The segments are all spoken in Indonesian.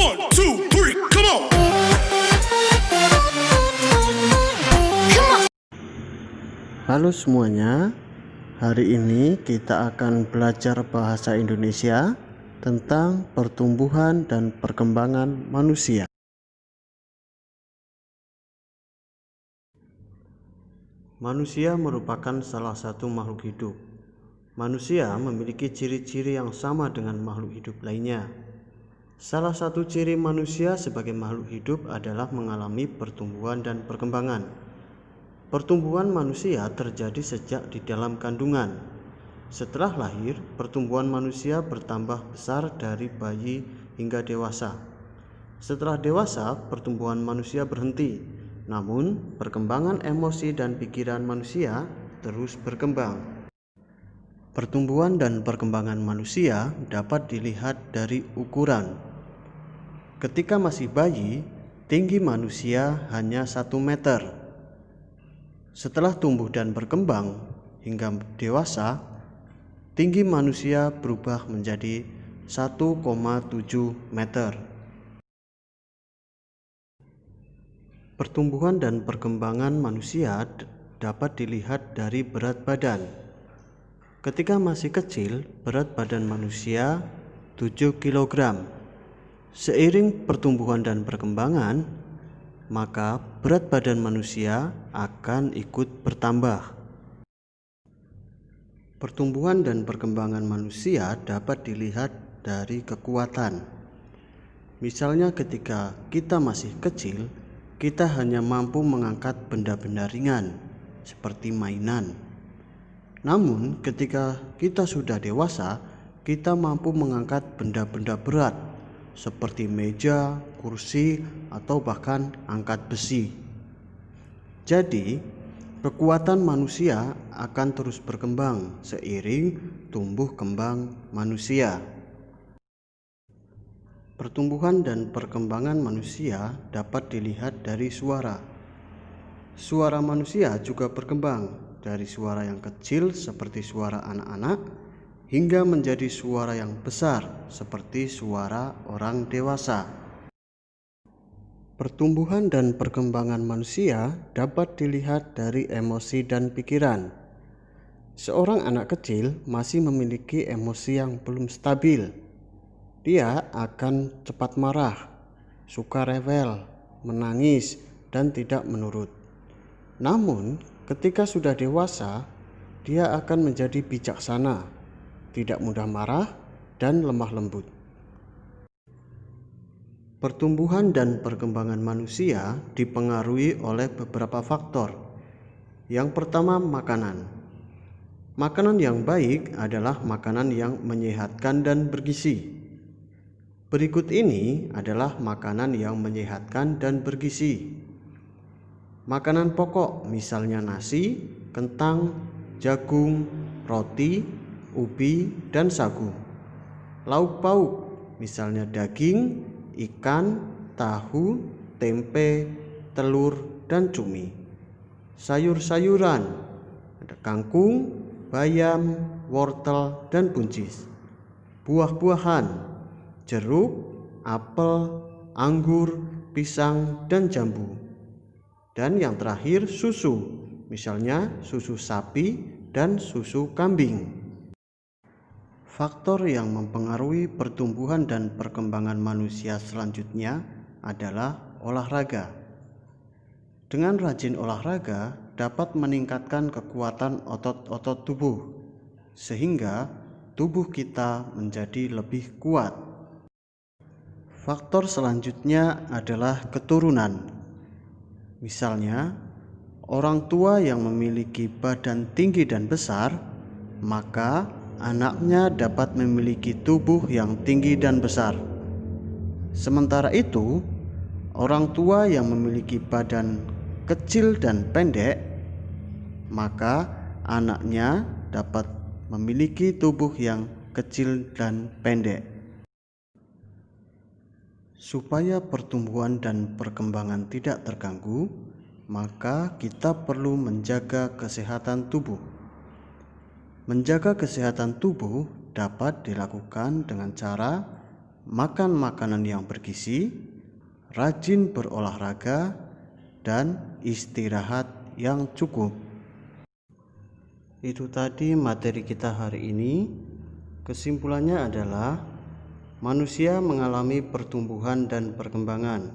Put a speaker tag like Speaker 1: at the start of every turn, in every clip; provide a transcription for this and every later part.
Speaker 1: 1, 2, 3, come on.
Speaker 2: Halo semuanya, hari ini kita akan belajar bahasa Indonesia tentang pertumbuhan dan perkembangan manusia. Manusia merupakan salah satu makhluk hidup. Manusia memiliki ciri-ciri yang sama dengan makhluk hidup lainnya. Salah satu ciri manusia sebagai makhluk hidup adalah mengalami pertumbuhan dan perkembangan. Pertumbuhan manusia terjadi sejak di dalam kandungan. Setelah lahir, pertumbuhan manusia bertambah besar dari bayi hingga dewasa. Setelah dewasa, pertumbuhan manusia berhenti. Namun, perkembangan emosi dan pikiran manusia terus berkembang. Pertumbuhan dan perkembangan manusia dapat dilihat dari ukuran. Ketika masih bayi, tinggi manusia hanya 1 meter. Setelah tumbuh dan berkembang hingga dewasa, tinggi manusia berubah menjadi 1,7 meter. Pertumbuhan dan perkembangan manusia dapat dilihat dari berat badan. Ketika masih kecil, berat badan manusia 7 kg. Seiring pertumbuhan dan perkembangan, maka berat badan manusia akan ikut bertambah. Pertumbuhan dan perkembangan manusia dapat dilihat dari kekuatan. Misalnya ketika kita masih kecil, kita hanya mampu mengangkat benda-benda ringan seperti mainan. Namun ketika kita sudah dewasa, kita mampu mengangkat benda-benda berat seperti meja, kursi, atau bahkan angkat besi. Jadi, kekuatan manusia akan terus berkembang seiring tumbuh kembang manusia. Pertumbuhan dan perkembangan manusia dapat dilihat dari suara. Suara manusia juga berkembang dari suara yang kecil seperti suara anak-anak hingga menjadi suara yang besar seperti suara orang dewasa. Pertumbuhan dan perkembangan manusia dapat dilihat dari emosi dan pikiran. Seorang anak kecil masih memiliki emosi yang belum stabil. Dia akan cepat marah, suka rewel, menangis, dan tidak menurut. Namun, ketika sudah dewasa, dia akan menjadi bijaksana, tidak mudah marah, dan lemah lembut. Pertumbuhan dan perkembangan manusia dipengaruhi oleh beberapa faktor. Yang pertama, makanan. Makanan yang baik adalah makanan yang menyehatkan dan bergizi. Berikut ini adalah makanan yang menyehatkan dan bergizi. Makanan pokok misalnya nasi, kentang, jagung, roti, ubi, dan sagu. Lauk pauk misalnya daging, ikan, tahu, tempe, telur, dan cumi. Sayur-sayuran ada kangkung, bayam, wortel, dan buncis. Buah-buahan, jeruk, apel, anggur, pisang, dan jambu. Dan yang terakhir susu, misalnya susu sapi dan susu kambing. Faktor yang mempengaruhi pertumbuhan dan perkembangan manusia selanjutnya adalah olahraga. Dengan rajin olahraga dapat meningkatkan kekuatan otot-otot tubuh, sehingga tubuh kita menjadi lebih kuat. Faktor selanjutnya adalah keturunan. Misalnya, orang tua yang memiliki badan tinggi dan besar, maka anaknya dapat memiliki tubuh yang tinggi dan besar. Sementara itu, orang tua yang memiliki badan kecil dan pendek, maka anaknya dapat memiliki tubuh yang kecil dan pendek. Supaya pertumbuhan dan perkembangan tidak terganggu, maka kita perlu menjaga kesehatan tubuh. Menjaga kesehatan tubuh dapat dilakukan dengan cara makan makanan yang bergizi, rajin berolahraga, dan istirahat yang cukup. Itu tadi materi kita hari ini. Kesimpulannya adalah manusia mengalami pertumbuhan dan perkembangan.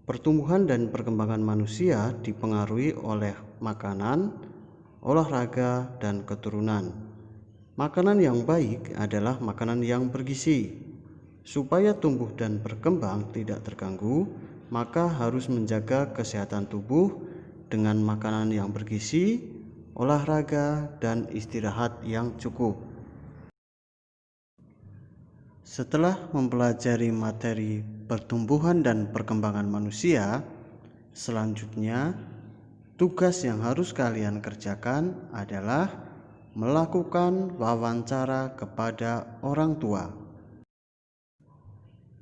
Speaker 2: Pertumbuhan dan perkembangan manusia dipengaruhi oleh makanan, olahraga, dan keturunan. Makanan yang baik adalah makanan yang bergizi. Supaya tumbuh dan berkembang tidak terganggu, maka harus menjaga kesehatan tubuh dengan makanan yang bergizi, olahraga, dan istirahat yang cukup. Setelah mempelajari materi pertumbuhan dan perkembangan manusia, selanjutnya tugas yang harus kalian kerjakan adalah melakukan wawancara kepada orang tua.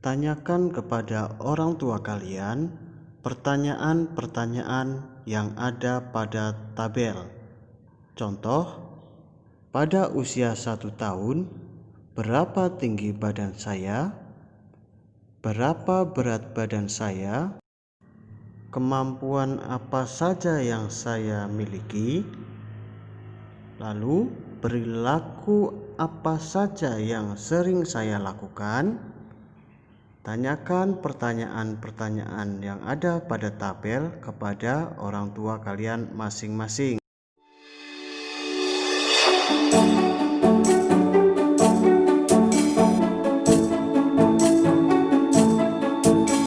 Speaker 2: Tanyakan kepada orang tua kalian pertanyaan-pertanyaan yang ada pada tabel. Contoh, pada usia 1 tahun, berapa tinggi badan saya? Berapa berat badan saya? Kemampuan apa saja yang saya miliki? Lalu, perilaku apa saja yang sering saya lakukan? Tanyakan pertanyaan-pertanyaan yang ada pada tabel kepada orang tua kalian masing-masing.